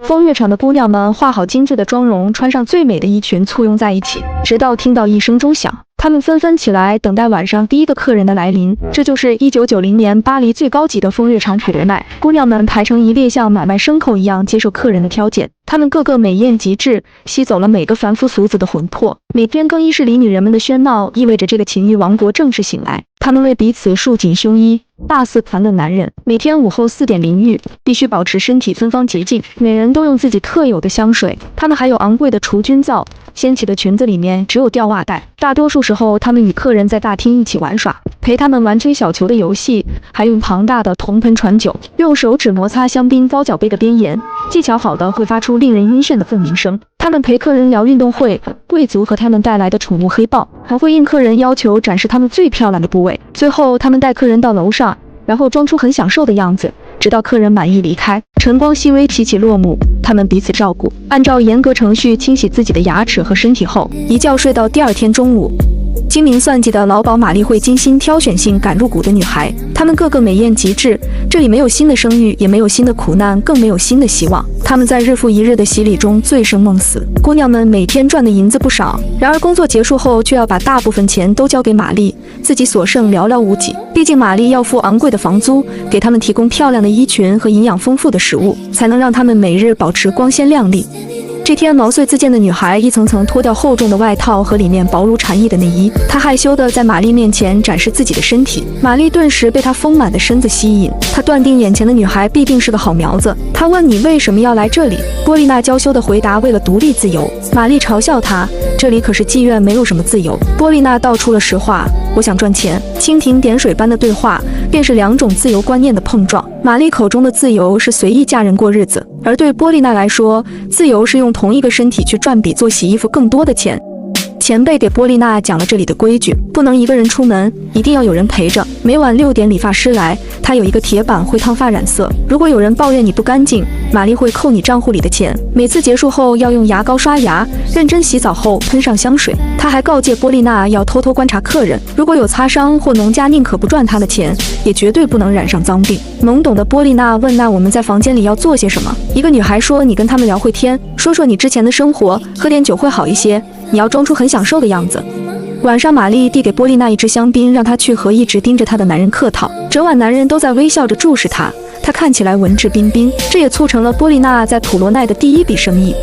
风月场的姑娘们化好精致的妆容，穿上最美的衣裙，簇拥在一起，直到听到一声钟响，她们纷纷起来，等待晚上第一个客人的来临。这就是1990年巴黎最高级的风月场普罗奈。姑娘们排成一列，像买卖牲口一样接受客人的挑拣。她们个个美艳极致，吸走了每个凡夫俗子的魂魄。每天更衣室里女人们的喧闹，意味着这个情欲王国正式醒来。她们为彼此束紧胸衣，大肆谈论男人。每天午后4点淋浴，必须保持身体芬芳洁净。每人都用自己特有的香水，她们还有昂贵的除菌皂。掀起的裙子里面只有吊袜带。大多数时候，她们与客人在大厅一起玩耍，陪他们玩吹小球的游戏，还用庞大的铜盆传酒，用手指摩擦香槟高脚杯的边沿，技巧好的会发出令人晕眩的凤鸣声。他们陪客人聊运动会、贵族和他们带来的宠物黑豹，还会应客人要求展示他们最漂亮的部位。最后，他们带客人到楼上，然后装出很享受的样子，直到客人满意离开。晨光熹微，起起落幕，他们彼此照顾，按照严格程序清洗自己的牙齿和身体后，一觉睡到第二天中午。精明算计的劳保玛丽会精心挑选性感入骨的女孩，她们个个美艳极致。这里没有新的生育，也没有新的苦难，更没有新的希望。她们在日复一日的洗礼中醉生梦死。姑娘们每天赚的银子不少，然而工作结束后却要把大部分钱都交给玛丽，自己所剩寥寥无几。毕竟玛丽要付昂贵的房租，给她们提供漂亮的衣裙和营养丰富的食物，才能让她们每日保持光鲜亮丽。这天，毛遂自荐的女孩一层层脱掉厚重的外套和里面薄如蝉翼的内衣，她害羞地在玛丽面前展示自己的身体。玛丽顿时被她丰满的身子吸引，她断定眼前的女孩必定是个好苗子。她问：“你为什么要来这里？”波丽娜娇羞地回答：“为了独立自由。”玛丽嘲笑她：“这里可是妓院，没有什么自由。”波丽娜道出了实话：“我想赚钱。”蜻蜓点水般的对话，便是两种自由观念的碰撞。玛丽口中的自由是随意嫁人过日子，而对波丽娜来说，自由是用同一个身体去赚比做洗衣服更多的钱。前辈给波丽娜讲了这里的规矩，不能一个人出门，一定要有人陪着。每晚6点理发师来，他有一个铁板会烫发染色，如果有人抱怨你不干净，玛丽会扣你账户里的钱。每次结束后要用牙膏刷牙，认真洗澡后喷上香水。他还告诫波丽娜要偷偷观察客人，如果有擦伤或农家宁可不赚他的钱，也绝对不能染上脏病。懵懂的波丽娜问：“那我们在房间里要做些什么？”一个女孩说：“你跟他们聊会天，说说你之前的生活，喝点酒会好一些。你要装出很享受的样子。”晚上，玛丽递给波丽娜一支香槟，让她去和一直盯着她的男人客套。整晚，男人都在微笑着注视她，她看起来文质彬彬，这也促成了波丽娜在普罗奈的第一笔生意。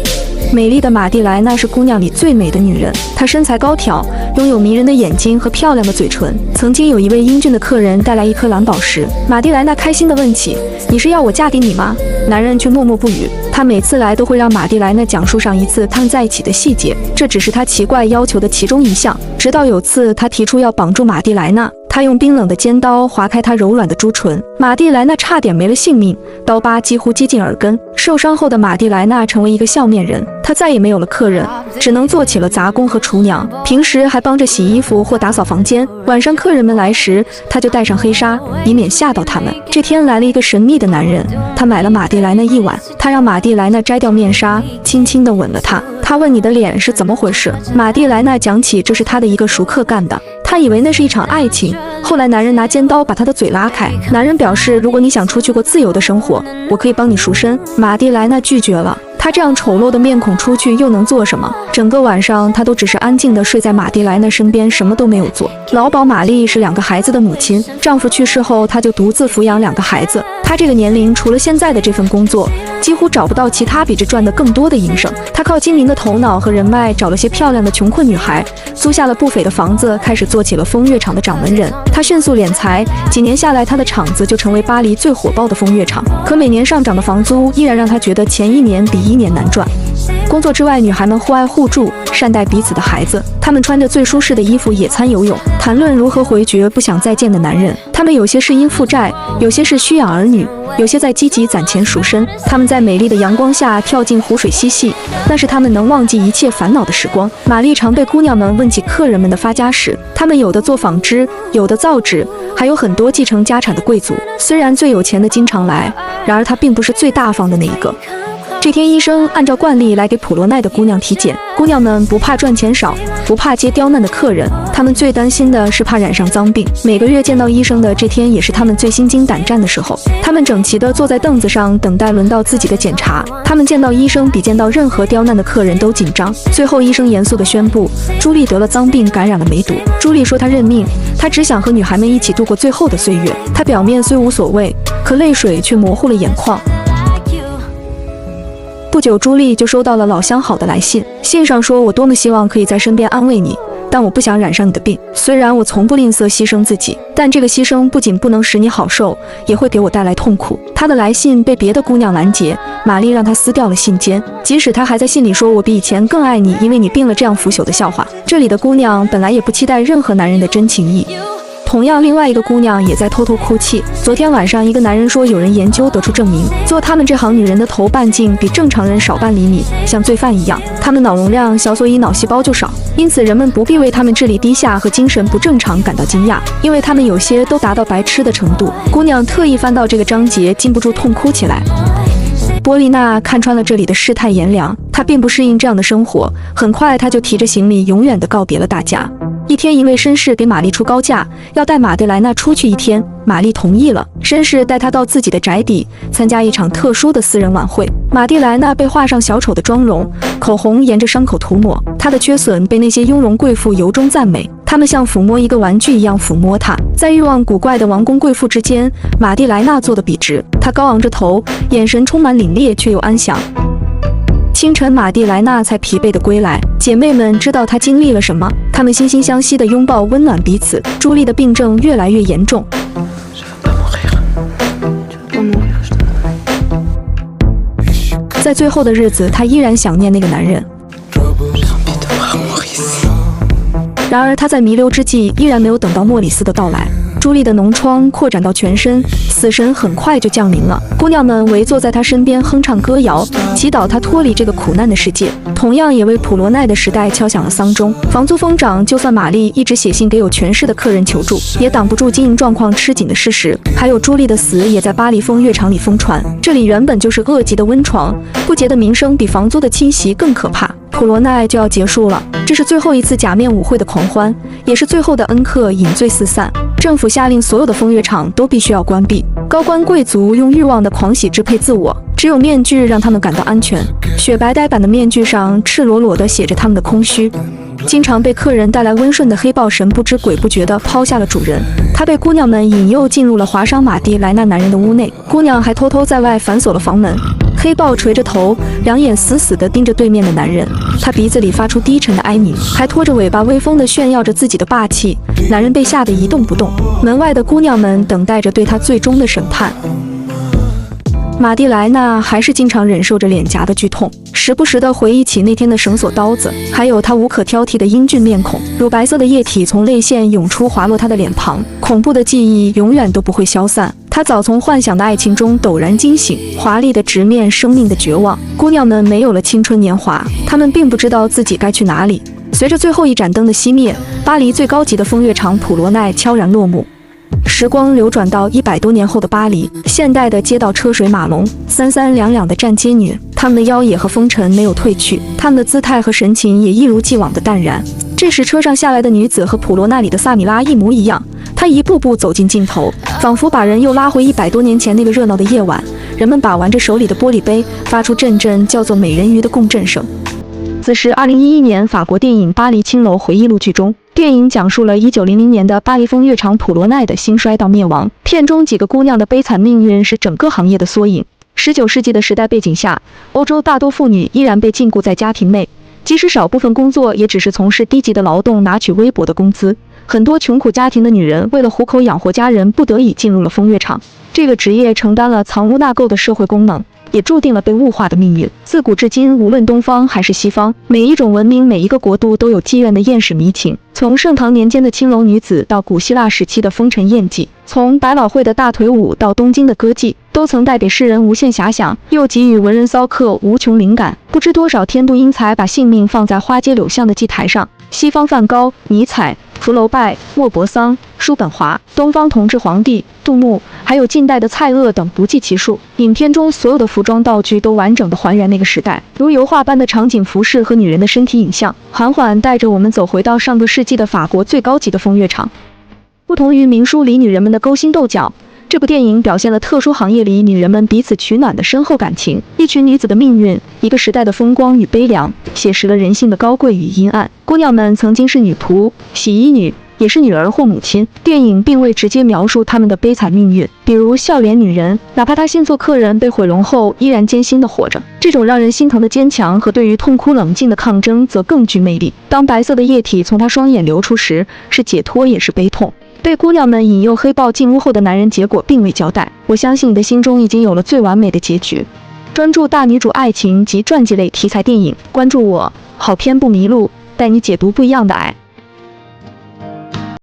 美丽的玛蒂莱娜是姑娘里最美的女人，她身材高挑，拥有迷人的眼睛和漂亮的嘴唇。曾经有一位英俊的客人带来一颗蓝宝石，玛蒂莱娜开心地问起：“你是要我嫁给你吗？”男人却默默不语。他每次来都会让玛蒂莱娜讲述上一次他们在一起的细节，这只是他奇怪要求的其中一项。直到有次他提出要绑住玛蒂莱娜，他用冰冷的尖刀划开她柔软的朱唇，玛蒂莱娜差点没了性命，刀疤几乎接近耳根。受伤后的玛蒂莱娜成为一个笑面人，她再也没有了客人，只能做起了杂工和厨娘，平时还帮着洗衣服或打扫房间。晚上客人们来时，她就戴上黑纱，以免吓到他们。这天来了一个神秘的男人，他买了玛蒂莱娜一碗，他让玛蒂莱娜摘掉面纱，轻轻地吻了她。他问：“你的脸是怎么回事？”玛蒂莱娜讲起这是他的一个熟客干的，他以为那是一场爱情。后来男人拿尖刀把他的嘴拉开，男人表示：“如果你想出去过自由的生活，我可以帮你赎身。”玛蒂莱娜拒绝了。她这样丑陋的面孔出去又能做什么？整个晚上她都只是安静地睡在玛蒂莱娜身边，什么都没有做。劳保玛丽是2个孩子的母亲，丈夫去世后，她就独自抚养2个孩子。她这个年龄，除了现在的这份工作，几乎找不到其他比这赚得更多的营生。她靠精明的头脑和人脉，找了些漂亮的穷困女孩，租下了不菲的房子，开始做起了风月场的掌门人。她迅速敛财，几年下来，她的场子就成为巴黎最火爆的风月场。可每年上涨的房租，依然让她觉得前1年比1年难赚。工作之外，女孩们互爱互助，善待彼此的孩子。她们穿着最舒适的衣服野餐游泳，谈论如何回绝不想再见的男人。她们有些是因负债，有些是需养儿女，有些在积极攒钱赎身。她们在美丽的阳光下跳进湖水嬉戏，那是她们能忘记一切烦恼的时光。玛丽常被姑娘们问起客人们的发家史，她们有的做纺织，有的造纸，还有很多继承家产的贵族。虽然最有钱的经常来，然而她并不是最大方的那一个。这天，医生按照惯例来给普罗奈的姑娘体检。姑娘们不怕赚钱少，不怕接刁难的客人，她们最担心的是怕染上脏病。每个月见到医生的这天，也是她们最心惊胆战的时候。她们整齐地坐在凳子上，等待轮到自己的检查。她们见到医生比见到任何刁难的客人都紧张。最后，医生严肃地宣布，朱莉得了脏病，感染了梅毒。朱莉说她认命，她只想和女孩们一起度过最后的岁月。她表面虽无所谓，可泪水却模糊了眼眶。不久，朱莉就收到了老相好的来信，信上说：“我多么希望可以在身边安慰你，但我不想染上你的病。虽然我从不吝啬牺牲自己，但这个牺牲不仅不能使你好受，也会给我带来痛苦。”她的来信被别的姑娘拦截，玛丽让她撕掉了信笺。即使她还在信里说：“我比以前更爱你，因为你病了”这样腐朽的笑话。这里的姑娘本来也不期待任何男人的真情意。同样，另外一个姑娘也在偷偷哭泣。昨天晚上，一个男人说，有人研究得出证明，做他们这行女人的头半径比正常人少半厘米，像罪犯一样。他们脑容量小，所以脑细胞就少，因此人们不必为他们智力低下和精神不正常感到惊讶，因为他们有些都达到白痴的程度。姑娘特意翻到这个章节，禁不住痛哭起来。波丽娜看穿了这里的世态炎凉，她并不适应这样的生活。很快，她就提着行李永远地告别了大家。一天，一位绅士给玛丽出高价，要带玛蒂莱娜出去一天。玛丽同意了。绅士带她到自己的宅邸，参加一场特殊的私人晚会。玛蒂莱娜被画上小丑的妆容，口红沿着伤口涂抹，她的缺损被那些雍容贵妇由衷赞美。他们像抚摸一个玩具一样抚摸她。在欲望古怪的王公贵妇之间，玛蒂莱娜坐得笔直，她高昂着头，眼神充满凛冽却又安详。清晨，玛蒂莱娜才疲惫地归来。姐妹们知道她经历了什么，她们惺惺相惜地拥抱，温暖彼此。朱莉的病症越来越严重。在最后的日子，她依然想念那个男人。然而，她在弥留之际，依然没有等到莫里斯的到来。朱莉的脓疮扩展到全身，死神很快就降临了。姑娘们围坐在她身边，哼唱歌谣，祈祷她脱离这个苦难的世界。同样也为普罗奈的时代敲响了丧钟。房租疯涨，就算玛丽一直写信给有权势的客人求助，也挡不住经营状况吃紧的事实。还有朱莉的死，也在巴黎风月场里疯传。这里原本就是恶极的温床，不洁的名声比房租的侵袭更可怕。普罗奈就要结束了，这是最后一次假面舞会的狂欢，也是最后的恩客饮醉四散。政府下令所有的风月场都必须要关闭。高官贵族用欲望的狂喜支配自我，只有面具让他们感到安全。雪白呆板的面具上赤裸裸地写着他们的空虚。经常被客人带来温顺的黑豹神不知鬼不觉地抛下了主人，他被姑娘们引诱进入了划伤玛蒂莱娜男人的屋内，姑娘还偷偷在外反锁了房门。黑豹垂着头，两眼死死地盯着对面的男人，他鼻子里发出低沉的哀鸣，还拖着尾巴威风地炫耀着自己的霸气。男人被吓得一动不动，门外的姑娘们等待着对他最终的审判。玛蒂莱娜还是经常忍受着脸颊的剧痛，时不时地回忆起那天的绳索刀子，还有她无可挑剔的英俊面孔。乳白色的液体从泪腺涌出，滑落她的脸庞。恐怖的记忆永远都不会消散。她早从幻想的爱情中陡然惊醒，华丽的直面生命的绝望。姑娘们没有了青春年华，她们并不知道自己该去哪里。随着最后一盏灯的熄灭，巴黎最高级的风月场普罗奈悄然落幕。时光流转到100多年后的巴黎，现代的街道车水马龙，三三两两的站街女，她们的妖冶和风尘没有褪去，她们的姿态和神情也一如既往的淡然。这时，车上下来的女子和普罗奈里的萨米拉一模一样，她一步步走进镜头，仿佛把人又拉回100多年前那个热闹的夜晚。人们把玩着手里的玻璃杯，发出阵阵叫做美人鱼的共振声。此时，2011年法国电影《巴黎青楼回忆录》剧中，电影讲述了1900年的巴黎风月场普罗奈的兴衰到灭亡。片中几个姑娘的悲惨命运是整个行业的缩影。19世纪的时代背景下，欧洲大多妇女依然被禁锢在家庭内，即使少部分工作也只是从事低级的劳动，拿取微薄的工资。很多穷苦家庭的女人为了糊口养活家人，不得已进入了风月场。这个职业承担了藏污纳垢的社会功能，也注定了被物化的命运。自古至今，无论东方还是西方，每一种文明，每一个国度都有妓院的艳史迷情。从盛唐年间的青楼女子，到古希腊时期的风尘艳妓，从百老汇的大腿舞到东京的歌妓，都曾带给世人无限遐想，又给予文人骚客无穷灵感。不知多少天妒英才把性命放在花街柳巷的祭台上。西方梵高、尼采、福楼拜、莫泊桑、叔本华，东方同治皇帝、杜牧，还有近代的蔡锷等不计其数。影片中所有的服装道具都完整的还原那个时代，如油画般的场景服饰和女人的身体影像，缓缓带着我们走回到上个世纪的法国最高级的风月场。不同于明书里女人们的勾心斗角，这部电影表现了特殊行业里女人们彼此取暖的深厚感情，一群女子的命运，一个时代的风光与悲凉，写实了人性的高贵与阴暗。姑娘们曾经是女仆、洗衣女，也是女儿或母亲。电影并未直接描述她们的悲惨命运，比如笑脸女人，哪怕她先做客人被毁容后，依然艰辛地活着。这种让人心疼的坚强和对于痛哭冷静的抗争，则更具魅力。当白色的液体从她双眼流出时，是解脱也是悲痛。被姑娘们引诱黑豹进屋后的男人，结果并未交代。我相信你的心中已经有了最完美的结局。专注大女主爱情及传记类题材电影，关注我，好片不迷路，带你解读不一样的爱。